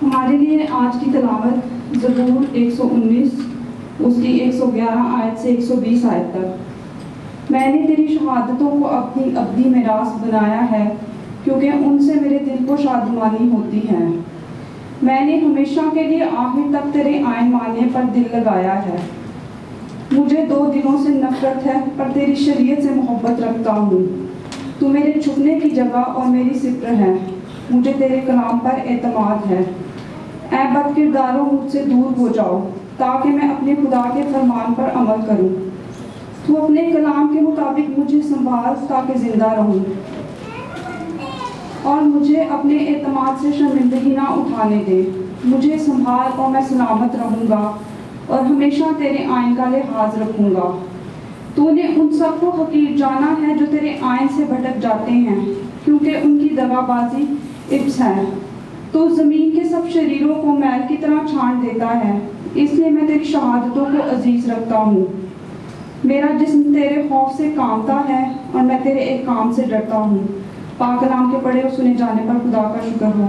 ہمارے لیے آج کی تلاوت زبور 119 اس کی 111 آیت سے 120 آیت تک۔ میں نے تیری شہادتوں کو اپنی ابدی میراث بنایا ہے، کیونکہ ان سے میرے دل کو شادمانی ہوتی ہے۔ میں نے ہمیشہ کے لیے آخر تک تیرے آئین ماننے پر دل لگایا ہے۔ مجھے دو دلوں سے نفرت ہے، پر تیری شریعت سے محبت رکھتا ہوں۔ تو میرے چھپنے کی جگہ اور میری ستر ہے، مجھے تیرے کلام پر اعتماد ہے۔ اے بد کرداروں، مجھ سے دور ہو جاؤ، تاکہ میں اپنے خدا کے فرمان پر عمل کروں۔ تو اپنے کلام کے مطابق مجھے سنبھال تاکہ زندہ رہوں، اور مجھے اپنے اعتماد سے شرمندگی نہ اٹھانے دے۔ مجھے سنبھال اور میں سلامت رہوں گا، اور ہمیشہ تیرے آئین کا لحاظ رکھوں گا۔ تو نے ان سب کو حقیر جانا ہے جو تیرے آئین سے بھٹک جاتے ہیں، کیونکہ ان کی دغا بازی عبث ہے۔ تو زمین کے سب شریروں کو میل کی طرح چھان دیتا ہے، اس لیے میں تیری شہادتوں کو عزیز رکھتا ہوں۔ میرا جسم تیرے خوف سے کانپتا ہے، اور میں تیرے احکام سے ڈرتا ہوں۔ پاک کلام کے پڑھے اور سنے جانے پر خدا کا شکر ہو۔